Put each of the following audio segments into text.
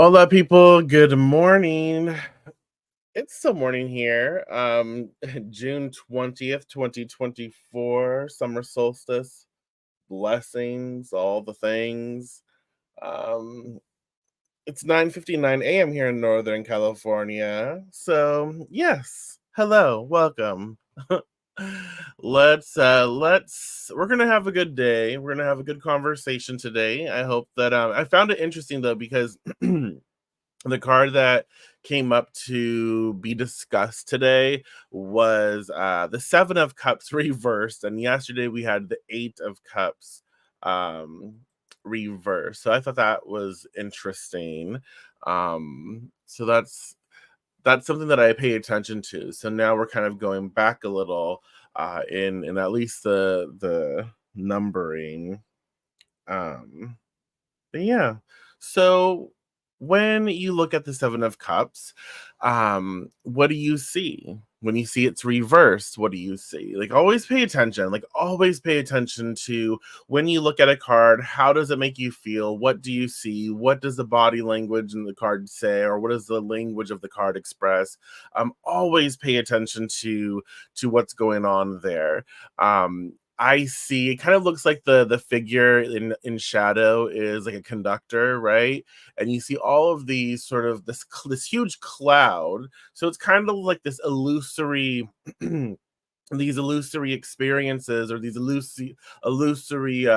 Hola, people. Good morning. It's still morning here. June 20th, 2024, summer solstice, blessings, all the things. Um, it's 9:59 a.m. here in Northern California. So, yes. Hello, welcome. Let's we're gonna have a good day. We're gonna have a good conversation today. I hope that I found it interesting though because the card that came up to be discussed today was the Seven of Cups reversed, and yesterday we had the Eight of Cups um, reversed. So I thought that was interesting. So that's something that I pay attention to. So now we're kind of going back a little in at least the numbering. Um, but yeah. So when you look at the Seven of Cups, what do you see? When you see it's reversed, what do you see? Like, always pay attention. Like, always pay attention to when you look at a card, how does it make you feel? What do you see? What does the body language in the card say? Or what does the language of the card express? Always pay attention to what's going on there. I see it kind of looks like the figure in shadow is like a conductor, right? And you see all of these sort of this huge cloud. So it's kind of like this illusory these illusory experiences or these illusory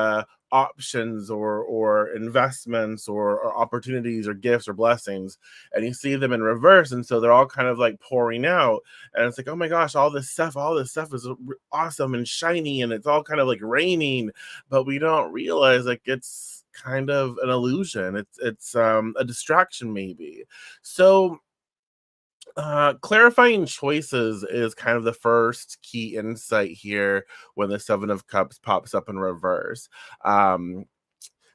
options or investments or opportunities or gifts or blessings, and you see them in reverse, and so they're all kind of like pouring out, and it's like, oh my gosh, all this stuff is awesome and shiny, and it's all kind of like raining, but we don't realize like it's kind of an illusion. It's a distraction maybe. So clarifying choices is kind of the first key insight here when the Seven of Cups pops up in reverse. Um,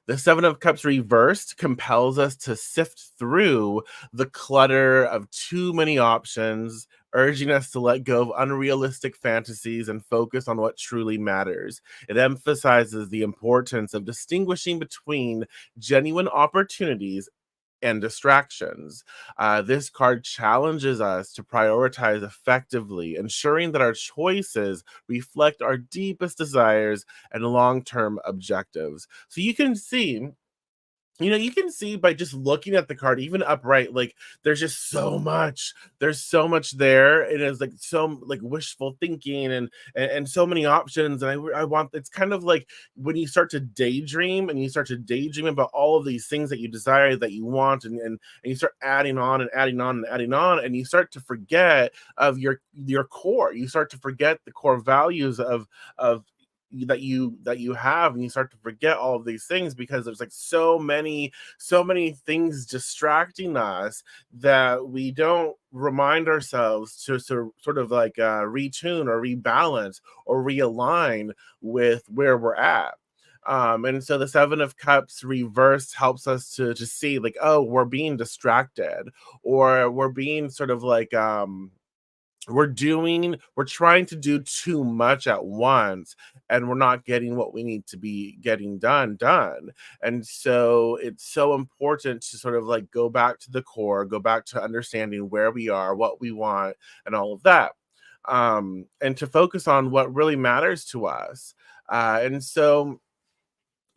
the Seven of Cups reversed compels us to sift through the clutter of too many options, urging us to let go of unrealistic fantasies and focus on what truly matters. It emphasizes the importance of distinguishing between genuine opportunities and distractions. This card challenges us to prioritize effectively, ensuring that our choices reflect our deepest desires and long term objectives. So you can see by just looking at the card, even upright, like there's so much there. It is like so like wishful thinking and so many options. And I want, it's kind of like when you start to daydream and you start to daydream about all of these things that you desire, that you want, and you start adding on and adding on and adding on, and you start to forget of your core. You start to forget the core values of that you have, and you start to forget all of these things because there's like so many things distracting us that we don't remind ourselves to sort of like retune or rebalance or realign with where we're at. And so the Seven of Cups reversed helps us to see like, oh, we're being distracted, or we're being sort of like we're trying to do too much at once, and we're not getting what we need to be getting done. And so it's so important to sort of like go back to the core, go back to understanding where we are, what we want, and all of that, and to focus on what really matters to us. And so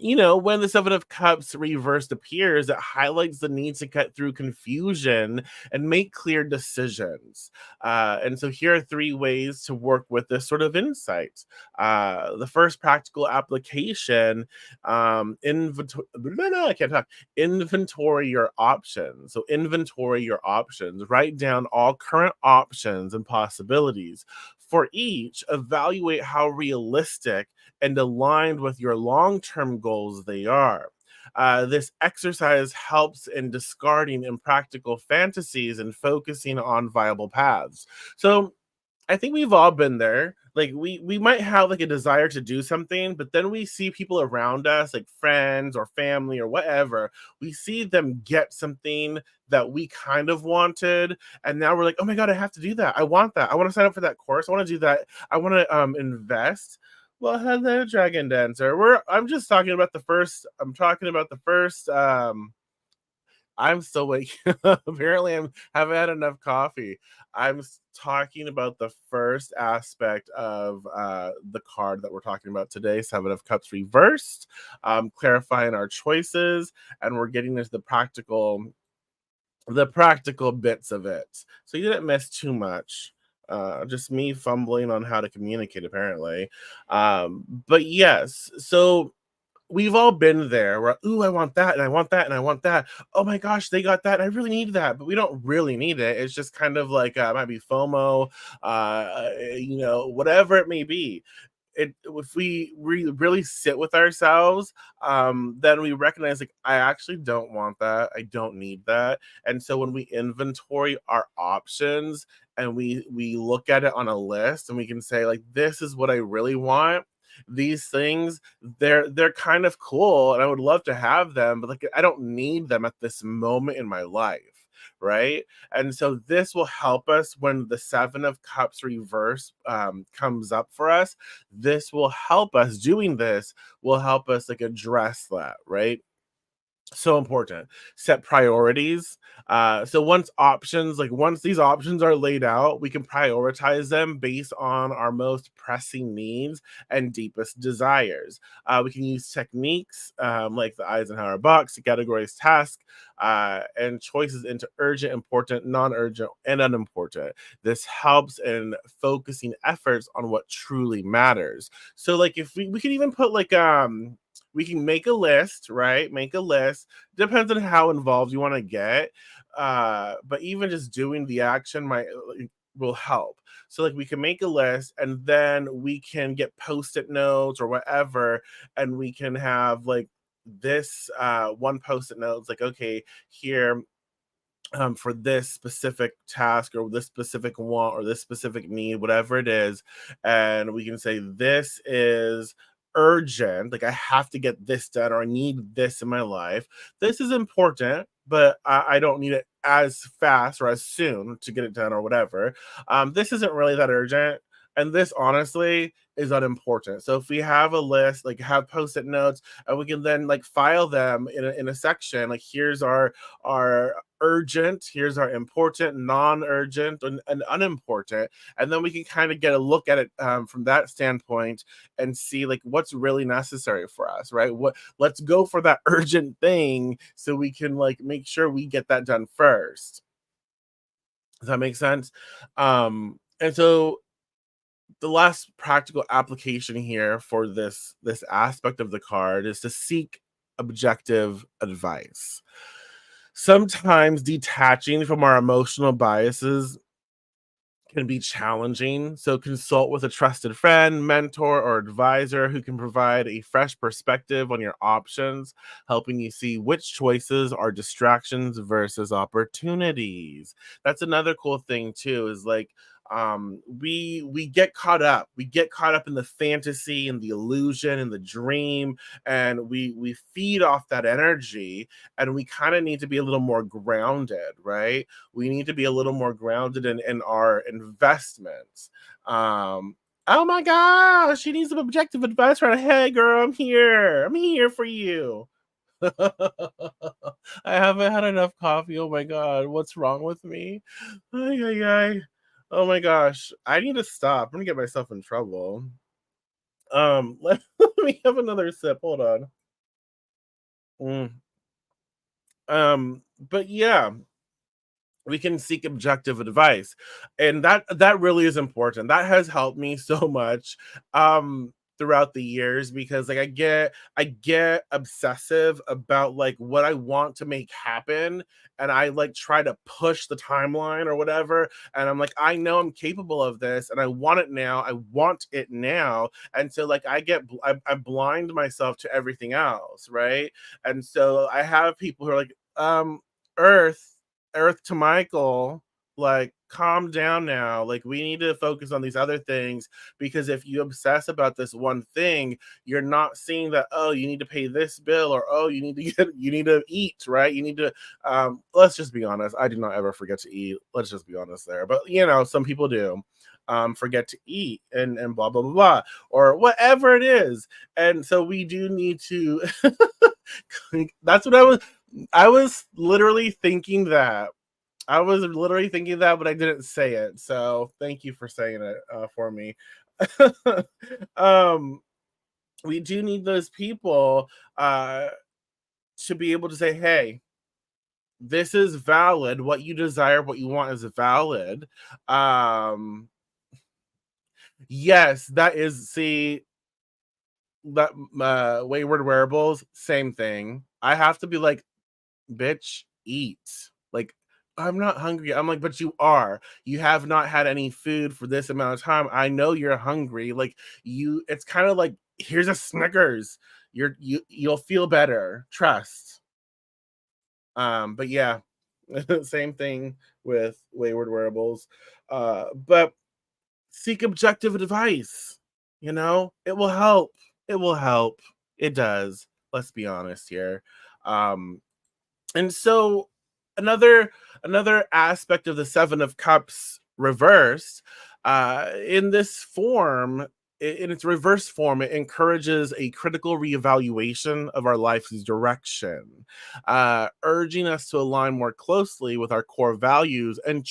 when the Seven of Cups reversed appears, it highlights the need to cut through confusion and make clear decisions. And so here are three ways to work with this sort of insight. The first practical application, inventory. No, I can't talk. Inventory your options. So inventory your options. Write down all current options and possibilities. For each, evaluate how realistic and aligned with your long term goals they are. This exercise helps in discarding impractical fantasies and focusing on viable paths. So, I think we've all been there. Like we might have like a desire to do something, but then we see people around us, like friends or family or whatever. We see them get something that we kind of wanted, and now we're like, "Oh my god, I have to do that. I want that. I want to sign up for that course. I want to do that. I want to invest." Well, hello, Dragon Dancer. I'm just talking about the first. I'm talking about the first. I'm still waking up. Apparently, haven't had enough coffee. Talking about the first aspect of the card that we're talking about today, Seven of Cups reversed, clarifying our choices, and we're getting into the practical bits of it. So you didn't miss too much. Just me fumbling on how to communicate, apparently. But yes, so we've all been there where, "Ooh, I want that, and I want that, and I want that. Oh my gosh, they got that, and I really need that," but we don't really need it. It's just kind of like, it might be FOMO, whatever it may be. If we really sit with ourselves, then we recognize, like, I actually don't want that. I don't need that. And so when we inventory our options and we look at it on a list and we can say, like, this is what I really want. These things, they're kind of cool and I would love to have them, but like I don't need them at this moment in my life. Right. And so this will help us when the Seven of Cups reverse comes up for us. This will help us, doing this will help us like address that, right? So important. Set priorities. So once these options are laid out, we can prioritize them based on our most pressing needs and deepest desires. We can use techniques like the Eisenhower box to categorize tasks and choices into urgent, important, non-urgent, and unimportant. This helps in focusing efforts on what truly matters. So like if we can even put like we can make a list, right? Make a list. Depends on how involved you want to get. But even just doing the action might will help. So like we can make a list and then we can get post-it notes or whatever, and we can have like this one post-it note. It's like, okay, here for this specific task or this specific want or this specific need, whatever it is. And we can say, this is urgent. Like, I have to get this done or I need this in my life. This is important, but I don't need it as fast or as soon to get it done or whatever. This isn't really that urgent. And this honestly is unimportant. So if we have a list, like have post-it notes, and we can then like file them in a section, like here's our urgent, here's our important, non-urgent, and unimportant, and then we can kind of get a look at it from that standpoint and see like what's really necessary for us, right? What Let's go for that urgent thing so we can like make sure we get that done first. Does that make sense? And so the last practical application here for this aspect of the card is to seek objective advice. Sometimes detaching from our emotional biases can be challenging, so consult with a trusted friend, mentor, or advisor who can provide a fresh perspective on your options, helping you see which choices are distractions versus opportunities. That's another cool thing too, is like we get caught up. We get caught up in the fantasy and the illusion and the dream, and we feed off that energy, and we kind of need to be a little more grounded, right? We need to be a little more grounded in our investments. Oh my gosh, she needs some objective advice right. Hey girl, I'm here. I'm here for you. I haven't had enough coffee. Oh my god, what's wrong with me? Ay, ay, ay. Oh my gosh, I need to stop. I'm gonna get myself in trouble. Let, let me have another sip. Hold on. Mm, but yeah, we can seek objective advice, and that really is important. That has helped me so much throughout the years, because like I get obsessive about like what I want to make happen, and I like try to push the timeline or whatever, and I'm like, I know I'm capable of this and I want it now, I want it now. And so like I blind myself to everything else, right? And so I have people who are like, earth Earth to Michael, like, calm down now. Like, we need to focus on these other things, because if you obsess about this one thing, you're not seeing that, oh, you need to pay this bill, or oh, you need to you need to eat, right? You need to let's just be honest. I do not ever forget to eat. Let's just be honest there. But some people do. Forget to eat, and blah blah blah blah, or whatever it is. And so we do need to that's what I was literally thinking that. I was literally thinking that, but I didn't say it. So thank you for saying it for me. um, we do need those people uh, to be able to say, "Hey, this is valid. What you desire, what you want, is valid." Um, yes, that is. See, that wayward wearables, same thing. I have to be like, bitch, eat. Like, I'm not hungry. I'm like, but you are. You have not had any food for this amount of time. I know you're hungry. Like, it's kind of like, here's a Snickers. You'll feel better. Trust. But yeah, same thing with wayward wearables. But seek objective advice. It will help. It will help. It does. Let's be honest here. Um, and so another another aspect of the Seven of Cups reversed, in this form, in its reverse form, it encourages a critical reevaluation of our life's direction, urging us to align more closely with our core values and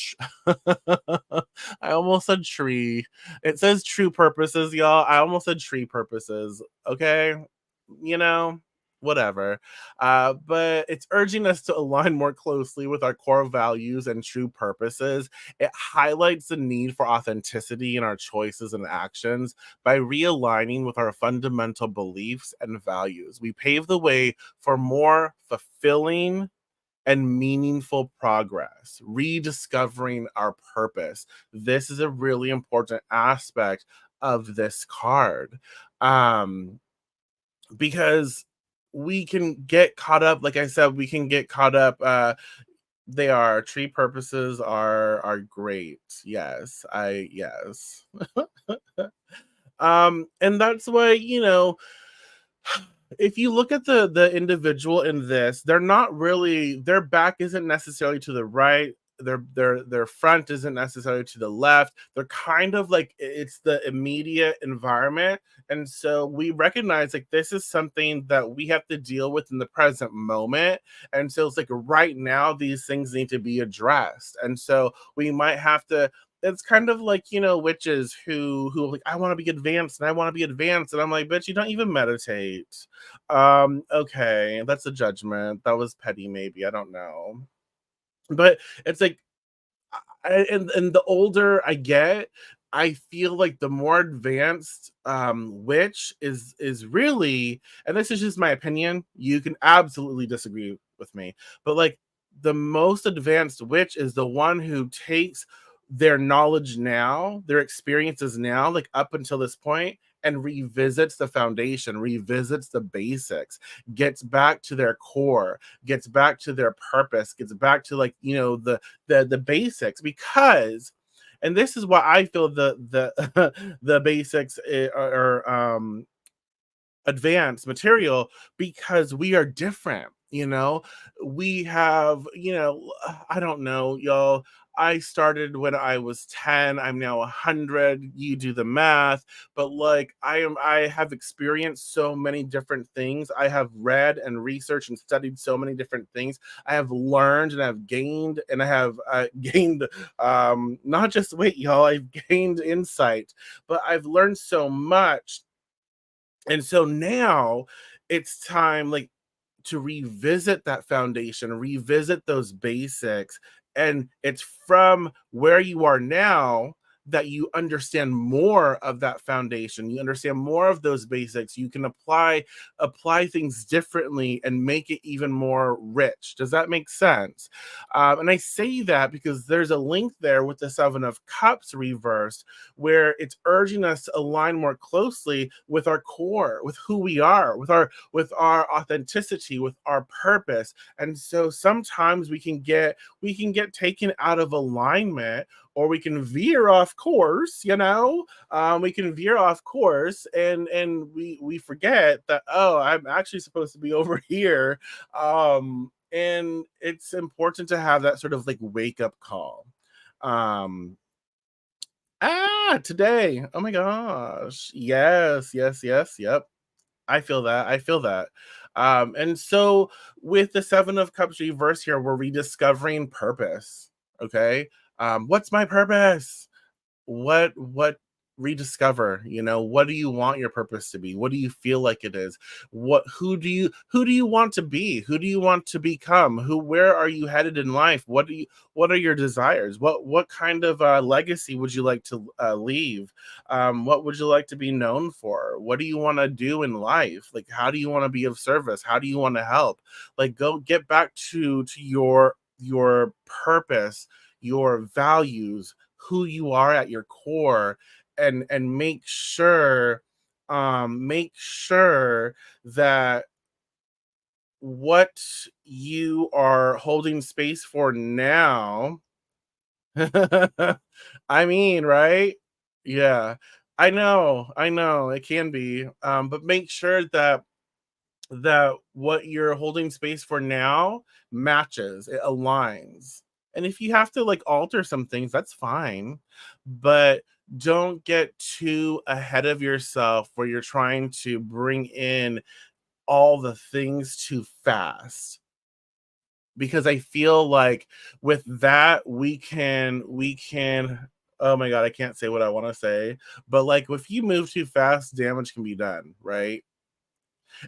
I almost said tree. It says true purposes, y'all. I almost said tree purposes. Okay, you know, whatever. But it's urging us to align more closely with our core values and true purposes. It highlights the need for authenticity in our choices and actions. By realigning with our fundamental beliefs and values, we pave the way for more fulfilling and meaningful progress, rediscovering our purpose. This is a really important aspect of this card. Um, because we can get caught up, like I said, we can get caught up. They are tree purposes are great. Yes. And that's why, if you look at the individual in this, they're not really, their back isn't necessarily to the right. Their front isn't necessarily to the left. They're kind of like, it's the immediate environment. And so we recognize like this is something that we have to deal with in the present moment. And so it's like right now these things need to be addressed. And so we might have to, it's kind of like, witches who are like, I want to be advanced and I want to be advanced, and I'm like, bitch, you don't even meditate. Okay, that's a judgment. That was petty, maybe, I don't know. But it's like, and the older I get, I feel like the more advanced witch is really, and this is just my opinion. You can absolutely disagree with me, but like the most advanced witch is the one who takes their knowledge now, their experiences now, like up until this point, and revisits the foundation, revisits the basics, gets back to their core, gets back to their purpose, gets back to like, the basics. Because, and this is why I feel the the basics are advanced material, because we are different. We have, I don't know, y'all. I started when I was 10. I'm now 100. You do the math. But like, I have experienced so many different things. I have read and researched and studied so many different things. I have learned and I've gained, and I have gained, not just weight, y'all. I've gained insight, but I've learned so much. And so now it's time, like, to revisit that foundation, revisit those basics. And it's from where you are now that you understand more of that foundation. You understand more of those basics. You can apply things differently and make it even more rich. Does that make sense? And I say that because there's a link there with the Seven of Cups reversed, where it's urging us to align more closely with our core, with who we are, with our authenticity, with our purpose. And so sometimes we can get taken out of alignment, or we can veer off course, we can veer off course, and we forget that, oh, I'm actually supposed to be over here. And it's important to have that sort of like wake up call. um Today, oh my gosh, yes, yes, yes, yep, I feel that. And so with the Seven of Cups reverse here, we're rediscovering purpose. Okay. What's my purpose? What rediscover, what do you want your purpose to be? What do you feel like it is? Who do you want to be? Who do you want to become? Where are you headed in life? What are your desires? What kind of legacy would you like to leave? What would you like to be known for? What do you want to do in life? Like, how do you want to be of service? How do you want to help? Like, go get back to your purpose, your values, who you are at your core, and make sure that what you are holding space for now. I mean, right? Yeah. I know it can be, but make sure that what you're holding space for now matches, it aligns. And if you have to like alter some things, that's fine. But don't get too ahead of yourself where you're trying to bring in all the things too fast. Because I feel like with that we can oh my god, I can't say what I want to say, but like if you move too fast, damage can be done, right?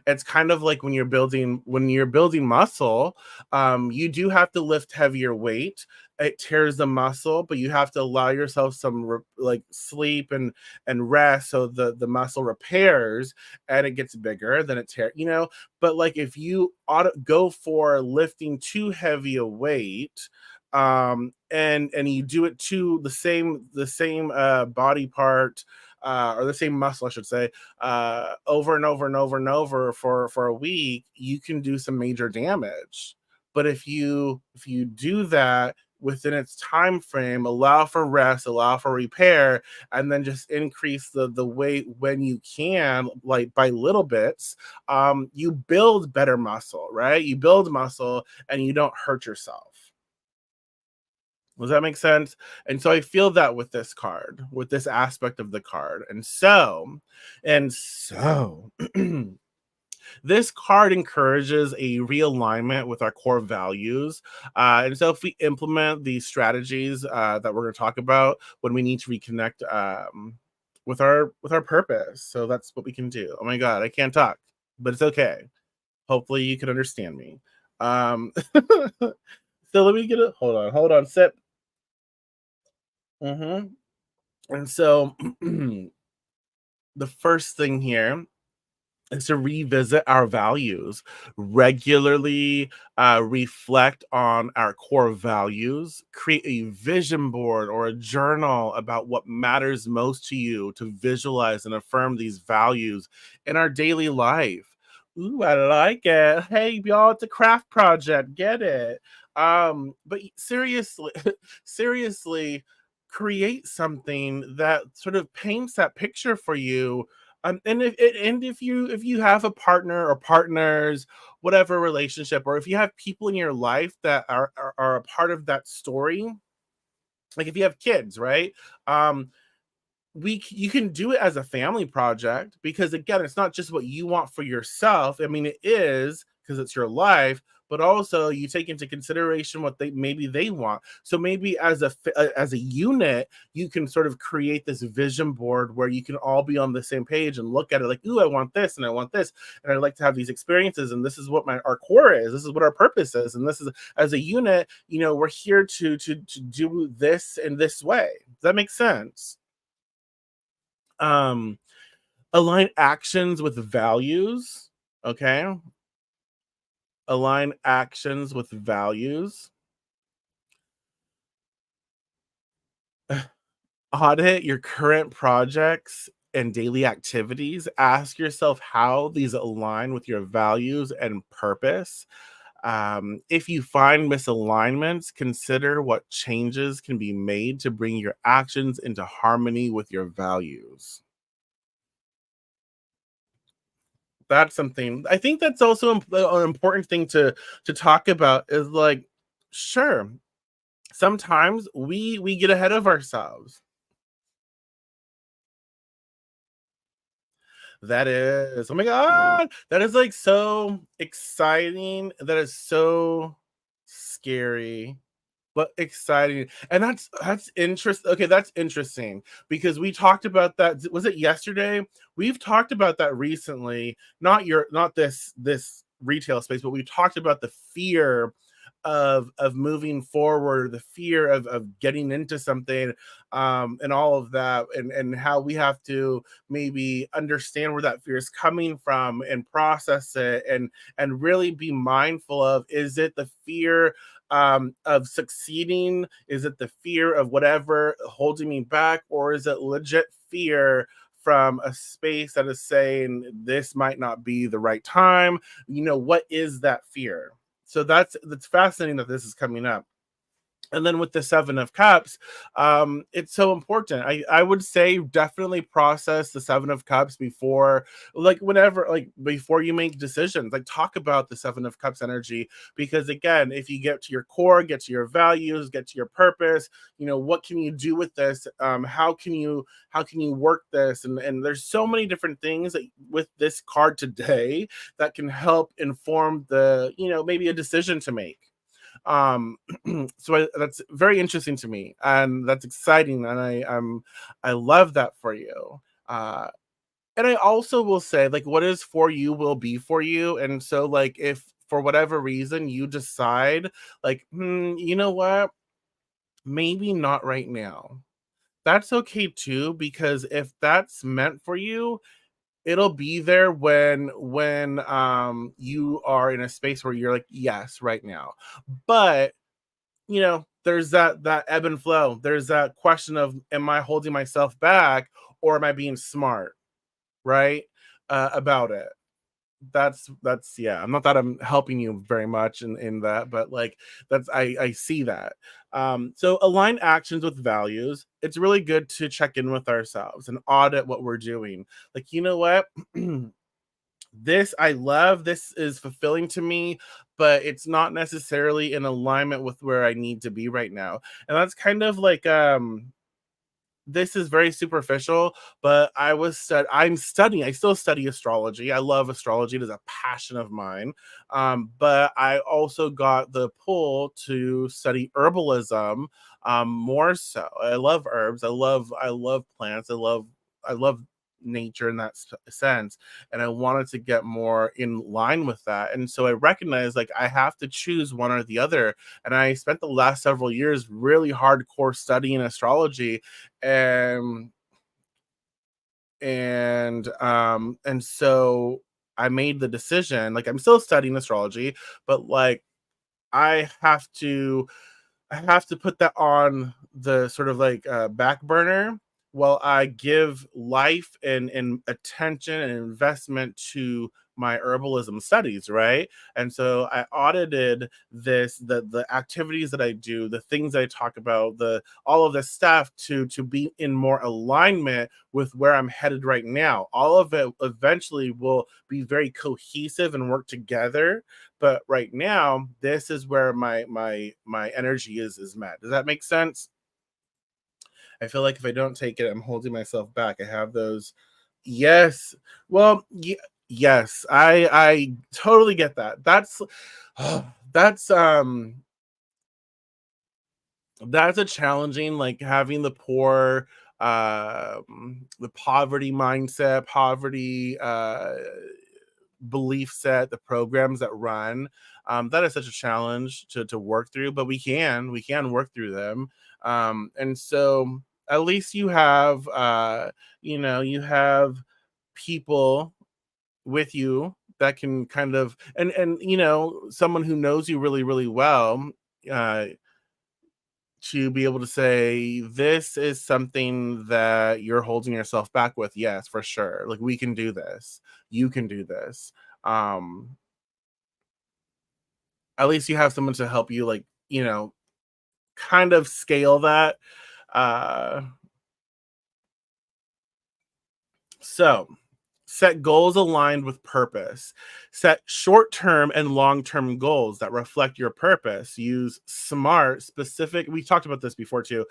It's kind of like when you're building muscle. You do have to lift heavier weight. It tears the muscle, but you have to allow yourself some like sleep and rest, so the muscle repairs and it gets bigger, then it tear, but like if you go for lifting too heavy a weight, and you do it to the same body part, or the same muscle, I should say, over and over and over and over for a week, you can do some major damage. But if you do that within its time frame, allow for rest, allow for repair, and then just increase the weight when you can, like by little bits, you build better muscle, right? You build muscle and you don't hurt yourself. Does that make sense? And so I feel that with this card, with this aspect of the card. And so this card encourages a realignment with our core values. And so if we implement these strategies that we're going to talk about when we need to reconnect, with our purpose. So that's what we can do. Oh my god, I can't talk, but it's okay. Hopefully you can understand me. So let me get a hold on, sip. Hmm. And so the first thing here is to revisit our values, regularly reflect on our core values, create a vision board or a journal about what matters most to you, to visualize and affirm these values in our daily life. Ooh, I like it. Hey, y'all, it's a craft project. Get it? But seriously, seriously, create something that sort of paints that picture for you. And if you have a partner or partners, whatever relationship, or if you have people in your life that are a part of that story, like if you have kids, right? Um, you can do it as a family project, because again, it's not just what you want for yourself. I mean, it is because it's your life, but also you take into consideration what they want. So maybe as a unit, you can sort of create this vision board where you can all be on the same page and look at it like, ooh, I want this and I want this, and I'd like to have these experiences, and this is what my our core is. This is what our purpose is, and this is as a unit, we're here to do this in this way. Does that make sense? Um, Align actions with values. Okay, align actions with values. Audit your current projects and daily activities. Ask yourself how these align with your values and purpose. If you find misalignments, consider what changes can be made to bring your actions into harmony with your values. That's something I think that's also an important thing to talk about is like, sure, sometimes we get ahead of ourselves. That is, oh my god, that is like so exciting. That is so scary, but exciting. And that's interest. Okay, that's interesting because we talked about that. Was it yesterday? We've talked about that recently. Not this retail space, but we talked about the fear of moving forward, the fear of getting into something, and all of that, and how we have to maybe understand where that fear is coming from and process it, and really be mindful of, is it the fear of succeeding? Is it the fear of whatever holding me back, or is it legit fear from a space that is saying this might not be the right time? What is that fear? So that's fascinating that this is coming up. And then with the Seven of Cups, it's so important. I would say definitely process the Seven of Cups before, like whenever, like before you make decisions. Like talk about the Seven of Cups energy, because again, if you get to your core, get to your values, get to your purpose, what can you do with this? How can you work this? And there's so many different things that with this card today that can help inform the maybe a decision to make. um that's very interesting to me, and that's exciting, and I love that for you. And I also will say, like, what is for you will be for you. And so, like, if for whatever reason you decide, like, you know what, maybe not right now, that's okay too, because if that's meant for you, it'll be there when you are in a space where you're like, yes, right now. But there's that ebb and flow. There's that question of, am I holding myself back, or am I being smart, right? About it. That's yeah. I'm not that I'm helping you very much in that, but like that's I see that. So align actions with values. It's really good to check in with ourselves and audit what we're doing. Like, you know what? This I love, this is fulfilling to me, but it's not necessarily in alignment with where I need to be right now. And that's kind of like, this is very superficial, but I'm studying, I still study astrology. I love astrology. It is a passion of mine. But I also got the pull to study herbalism, more so. I love herbs. I love plants. I love nature in that sense, and I wanted to get more in line with that. And so I recognized, like, I have to choose one or the other. And I spent the last several years really hardcore studying astrology, and and so I made the decision, like, I'm still studying astrology, but like I have to I have to put that on the sort of like back burner while I give life and attention and investment to my herbalism studies, right? And so I audited the activities that I do, the things I talk about, the all of this stuff to be in more alignment with where I'm headed right now. All of it eventually will be very cohesive and work together, but right now this is where my energy is met. Does that make sense? I feel like if I don't take it, I'm holding myself back. I have those. Yes. Well, yeah. Yes, I totally get that. That's that's a challenging, like, having the poverty mindset, poverty, belief set, the programs that run, that is such a challenge to work through, but we can work through them. And so at least you have people with you that can kind of, and someone who knows you really, really well, uh to be able to say, this is something that you're holding yourself back with. Yes, for sure. Like, we can do this. You can do this. Um, at least you have someone to help you, like, kind of scale that. Uh, so set goals aligned with purpose. Set short term and long term goals that reflect your purpose. Use smart, specific, we talked about this before too,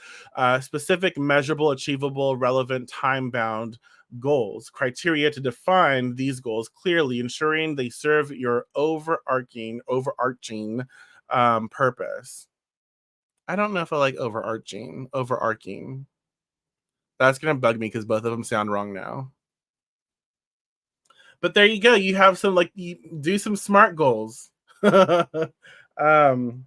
specific, measurable, achievable, relevant, time bound goals. Criteria to define these goals clearly, ensuring they serve your overarching purpose. I don't know if I like overarching. That's going to bug me because both of them sound wrong now. But there you go. You have some, like, you do some smart goals. um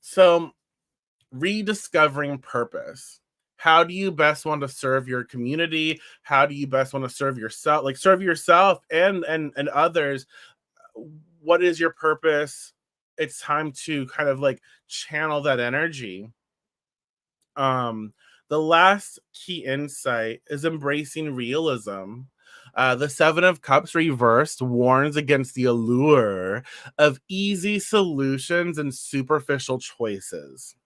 so rediscovering purpose. How do you best want to serve your community? How do you best want to serve yourself? Like, serve yourself and others. What is your purpose? It's time to kind of like channel that energy. Um, the last key insight is embracing realism. The Seven of Cups reversed warns against the allure of easy solutions and superficial choices.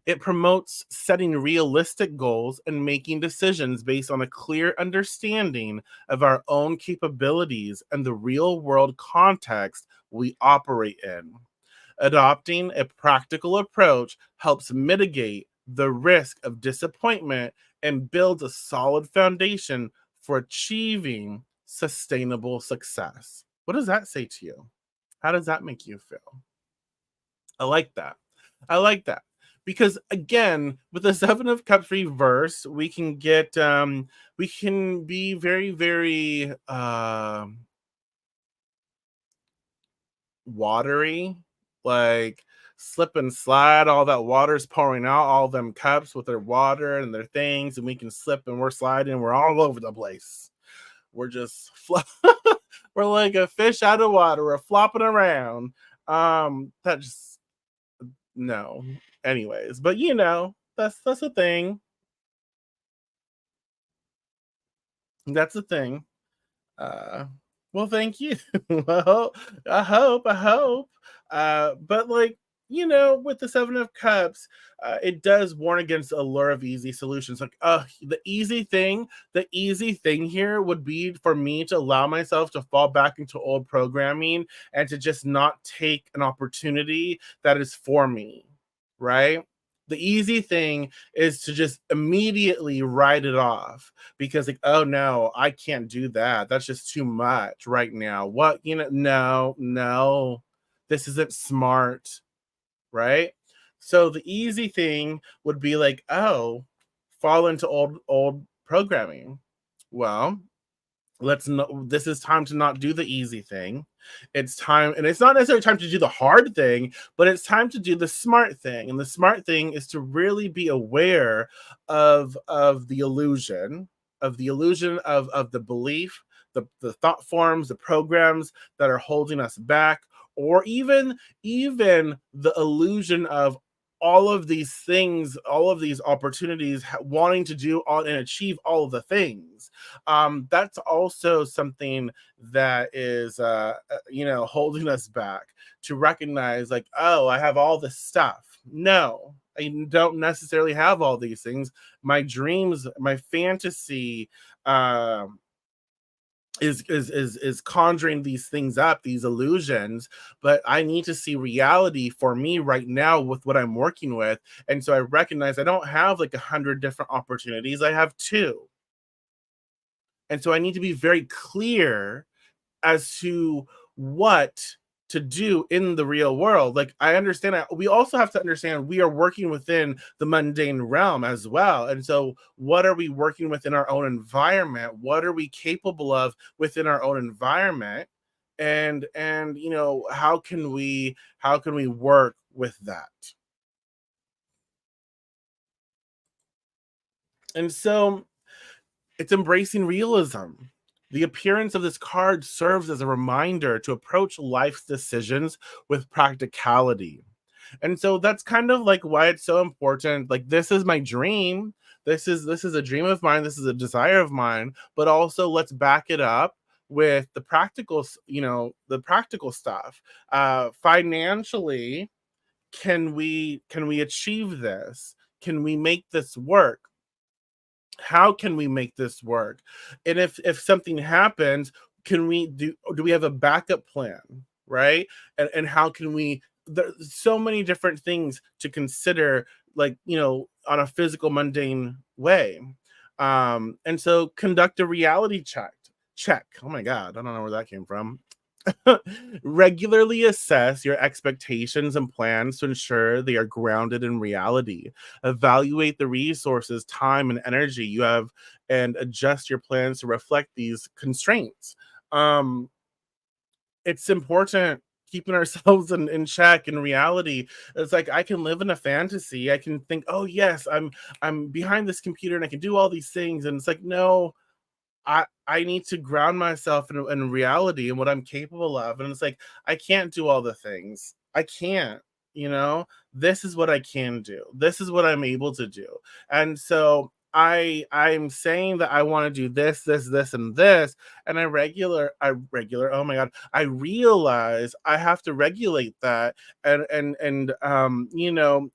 It promotes setting realistic goals and making decisions based on a clear understanding of our own capabilities and the real world context we operate in. Adopting a practical approach helps mitigate the risk of disappointment and builds a solid foundation for achieving sustainable success. What does that say to you? How does that make you feel? I like that. I like that. Because again, with the Seven of Cups reverse, we can be very, very watery, like slip and slide. All that water's pouring out, all them cups with their water and their things, and we can slip and we're sliding. We're all over the place. We're just we're like a fish out of water. We're flopping around. That just no. Anyways, but that's the thing. That's the thing. Uh, well, thank you. Well, I hope. But like, with the Seven of Cups, it does warn against a lure of easy solutions. Like, the easy thing here would be for me to allow myself to fall back into old programming and to just not take an opportunity that is for me, right? The easy thing is to just immediately write it off because, like, oh no, I can't do that. That's just too much right now. What, no, no, this isn't smart, right? So the easy thing would be like, oh, fall into old programming. Well, let's know this is time to not do the easy thing. It's time, and it's not necessarily time to do the hard thing, but it's time to do the smart thing. And the smart thing is to really be aware of the illusion of the belief, the thought forms, the programs that are holding us back, or even the illusion of all of these things, all of these opportunities, wanting to do all and achieve all of the things. That's also something that is holding us back, to recognize, like, oh, I have all this stuff. No, I don't necessarily have all these things. My dreams, my fantasy, um is conjuring these things up, these illusions, but I need to see reality for me right now with what I'm working with. And so I recognize I don't have like 100 different opportunities, I have two. And so I need to be very clear as to what to do in the real world. Like I understand we also have to understand we are working within the mundane realm as well. And so what are we working with in our own environment? What are we capable of within our own environment? And how can we work with that? And so it's embracing realism. The appearance of this card serves as a reminder to approach life's decisions with practicality. And so that's kind of like why it's so important. Like this is my dream. This is a dream of mine. This is a desire of mine, but also let's back it up with the practical, the practical stuff. Financially, can we achieve this? Can we make this work? How can we make this work? And if something happens, can we do we have a backup plan, right? And how can we there's so many different things to consider, like, on a physical mundane way. And so conduct a reality check. Oh my god, I don't know where that came from. Regularly assess your expectations and plans to ensure they are grounded in reality. Evaluate the resources, time, and energy you have and adjust your plans to reflect these constraints. Um, it's important keeping ourselves in check in reality. It's like I can live in a fantasy. I can think, oh yes, I'm behind this computer and I can do all these things. And it's like, no, I need to ground myself in reality and what I'm capable of. And it's like I can't do all the things. I can't, you know. This is what I can do. This is what I'm able to do. And so I'm saying that I want to do this, and this, and oh my god, I realize I have to regulate that and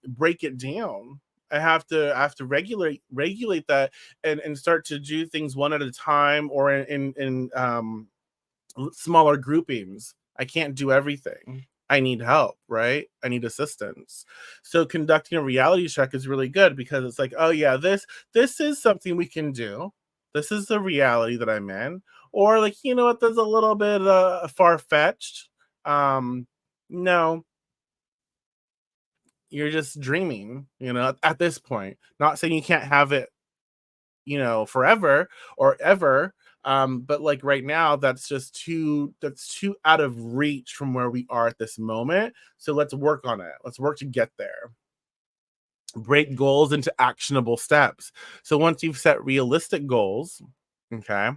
break it down. I have to regulate that and start to do things one at a time or in smaller groupings. I can't do everything. I need help, right? I need assistance. So conducting a reality check is really good because it's like, oh yeah, this is something we can do. This is the reality that I'm in. Or like, you know what, that's a little bit far fetched. No, you're just dreaming, at this point. Not saying you can't have it, forever or ever. But like right now, that's too out of reach from where we are at this moment. So let's work on it. Let's work to get there. Break goals into actionable steps. So once you've set realistic goals, okay,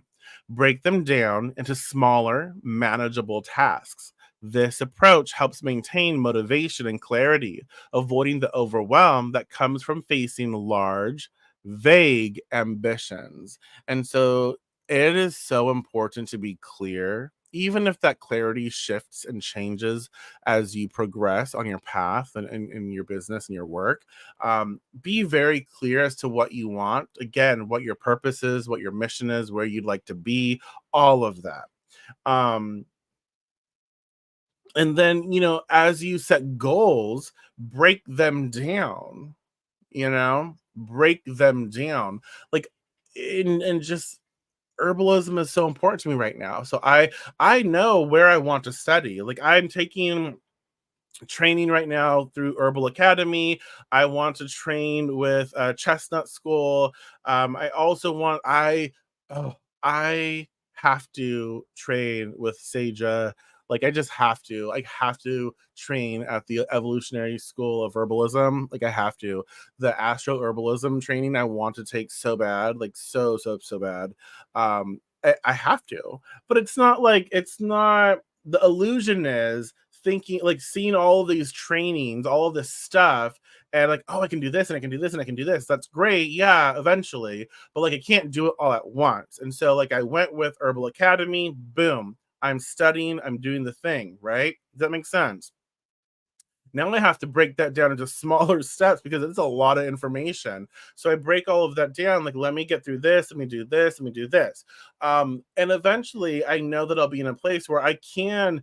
break them down into smaller, manageable tasks. This approach helps maintain motivation and clarity, avoiding the overwhelm that comes from facing large, vague ambitions. And so it is so important to be clear, even if that clarity shifts and changes as you progress on your path and in your business and your work. Be very clear as to what you want, again, what your purpose is, what your mission is, where you'd like to be, all of that. um and then, as you set goals, break them down, break them down, like, and just herbalism is so important to me right now. So I know where I want to study. Like I'm taking training right now through Herbal Academy. I want to train with Chestnut School. I also want oh, I have to train with Seja. Like I just have to. I have to train at the Evolutionary School of Herbalism. Like I have to. The Astro Herbalism training I want to take so bad, like so bad. I have to, but it's not. The illusion is thinking, like, seeing all of these trainings, all of this stuff, and like, oh, I can do this and I can do this and I can do this. That's great, yeah, eventually, but like I can't do it all at once. And so like I went with Herbal Academy, boom, I'm studying, I'm doing the thing, right? Does that make sense? Now I have to break that down into smaller steps because it's a lot of information. So I break all of that down, like, let me get through this, let me do this, let me do this. And eventually I know that I'll be in a place where I can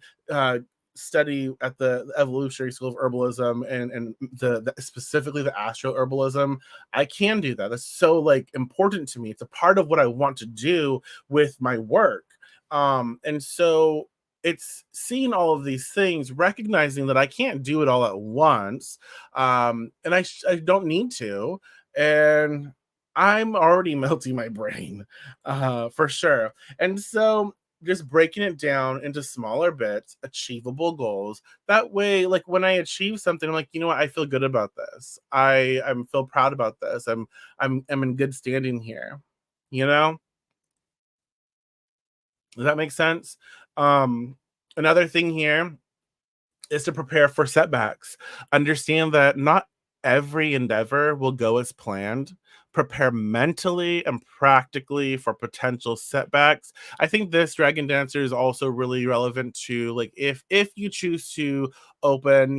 study at the evolutionary school of herbalism and the specifically the astro herbalism. I can do that. That's so like important to me. It's a part of what I want to do with my work. And so it's seeing all of these things, recognizing that I can't do it all at once, and I don't need to, and I'm already melting my brain, for sure. And so just breaking it down into smaller bits, achievable goals. That way, like when I achieve something, I'm like, you know what, I feel good about this. I'm feel proud about this. I'm in good standing here. You know, does that make sense? Um, Another thing here is to prepare for setbacks. Understand that not every endeavor will go as planned. Prepare mentally and practically for potential setbacks. I think this Dragon Dancer is also really relevant to like if you choose to open,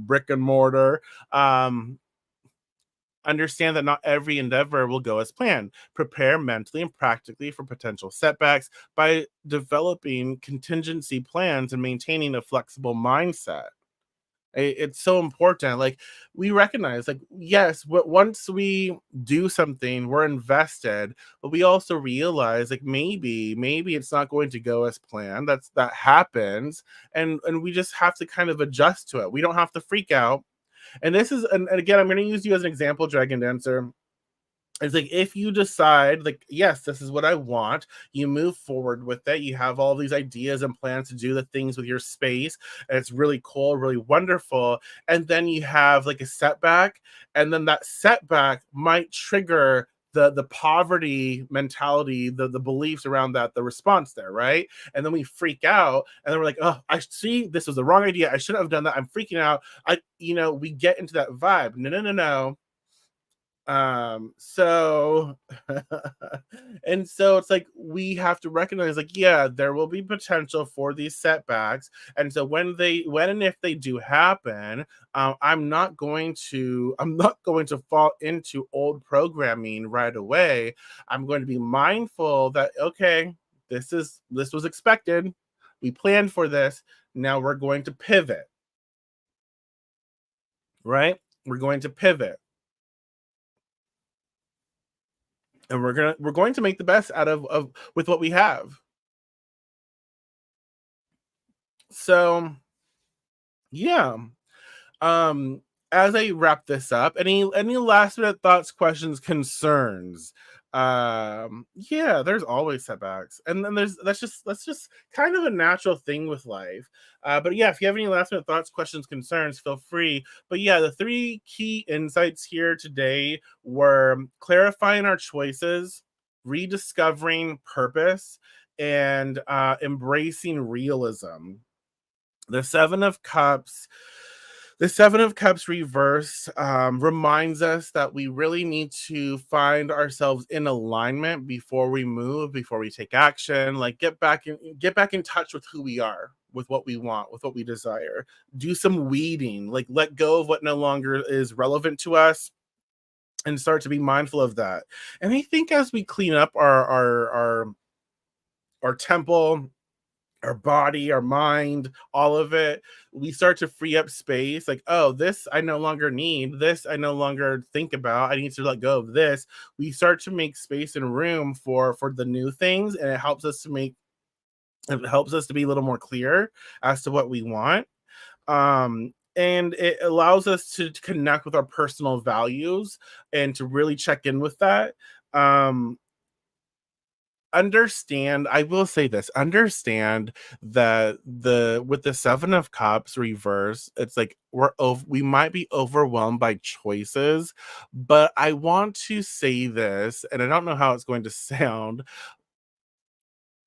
brick and mortar, um, understand that not every endeavor will go as planned. Prepare mentally and practically for potential setbacks by developing contingency plans and maintaining a flexible mindset. It's so important. Like we recognize, like yes, once we do something, we're invested, but we also realize, like maybe it's not going to go as planned. That happens, and we just have to kind of adjust to it. We don't have to freak out, and this is and again, I'm going to use you as an example, Dragon Dancer. It's like if you decide, like, yes, this is what I want, you move forward with it. You have all these ideas and plans to do the things with your space, and it's really cool, really wonderful. And then you have like a setback, and then that setback might trigger the poverty mentality, the beliefs around that, the response there, right? And then we freak out, and then we're like, oh, I see this was the wrong idea. I shouldn't have done that. I'm freaking out. We get into that vibe. No, no, no, no. So and so it's like we have to recognize, like, yeah, there will be potential for these setbacks. And so when and if they do happen, I'm not going to fall into old programming right away. I'm going to be mindful that, okay, this was expected. We planned for this. Now we're going to pivot, right? We're going to pivot, and we're going to make the best out of with what we have. So yeah. um as I wrap this up, any last minute thoughts, questions, concerns? Yeah, there's always setbacks, and then that's just kind of a natural thing with life. But yeah, if you have any last minute thoughts, questions, concerns, feel free. But yeah, the three key insights here today were clarifying our choices, rediscovering purpose, and embracing realism. the seven of cups the seven of cups reversed reminds us that we really need to find ourselves in alignment before we move, before we take action. Like get back in touch with who we are, with what we want, with what we desire. Do some weeding, like let go of what no longer is relevant to us, and start to be mindful of that. And I think as we clean up our temple, our body, our mind, all of it, we start to free up space. Like, oh, this I no longer need. This I no longer think about. I need to let go of this. We start to make space and room for the new things, and it helps us to be a little more clear as to what we want. And it allows us to connect with our personal values and to really check in with that. Um, understand I will say this, understand that the with the seven of cups reverse, it's like we might be overwhelmed by choices, but I want to say this, and I don't know how it's going to sound.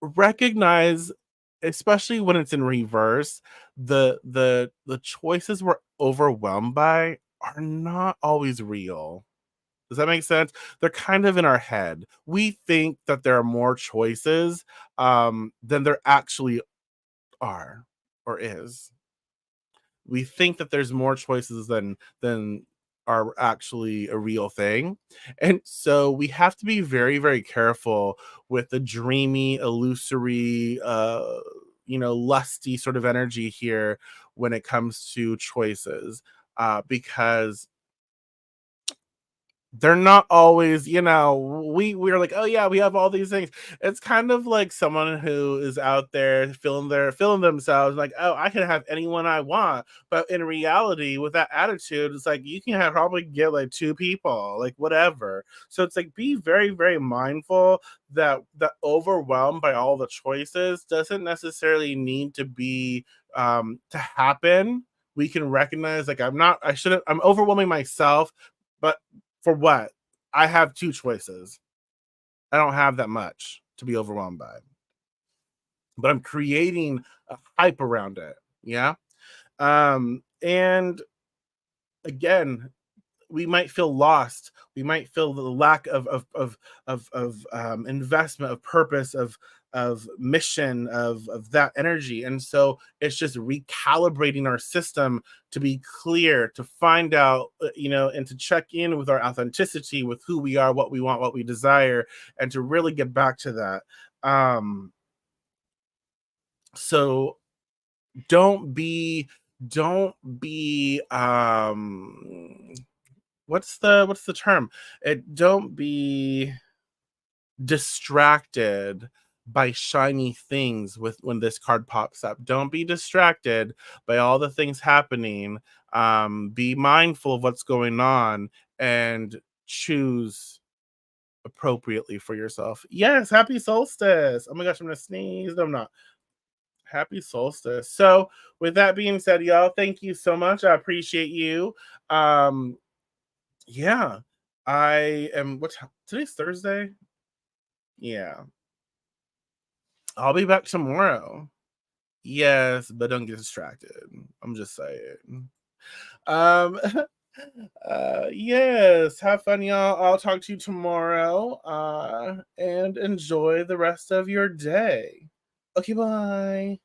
Recognize, especially when it's in reverse, the choices we're overwhelmed by are not always real. Does that make sense? They're kind of in our head. We think that there are more choices than there actually are or is. We think that there's more choices than are actually a real thing. And so we have to be very, very careful with the dreamy, illusory, lusty sort of energy here when it comes to choices, because they're not always, we're like, oh yeah, we have all these things. It's kind of like someone who is out there feeling themselves like, oh, I can have anyone I want. But in reality, with that attitude, it's like you can probably get like two people, like whatever. So it's like be very, very mindful that overwhelmed by all the choices doesn't necessarily need to be to happen. We can recognize like I'm overwhelming myself, but for what? I have 2 choices. I don't have that much to be overwhelmed by, but I'm creating a hype around it. Yeah. And again, we might feel lost. We might feel the lack of investment, of purpose, of mission, of that energy. And so it's just recalibrating our system to be clear, to find out, and to check in with our authenticity, with who we are, what we want, what we desire, and to really get back to that. Um, so don't be what's the term? Don't be distracted by shiny things with when this card pops up. Don't be distracted by all the things happening. Be mindful of what's going on and choose appropriately for yourself. Yes, happy solstice. Oh my gosh, I'm gonna sneeze. No, I'm not. Happy solstice. So, with that being said, y'all, thank you so much. I appreciate you. Um, yeah, I am. Today's Thursday. Yeah, I'll be back tomorrow. Yes, but don't get distracted. I'm just saying. Um, yes, have fun, y'all. I'll talk to you tomorrow. And enjoy the rest of your day. Okay, bye.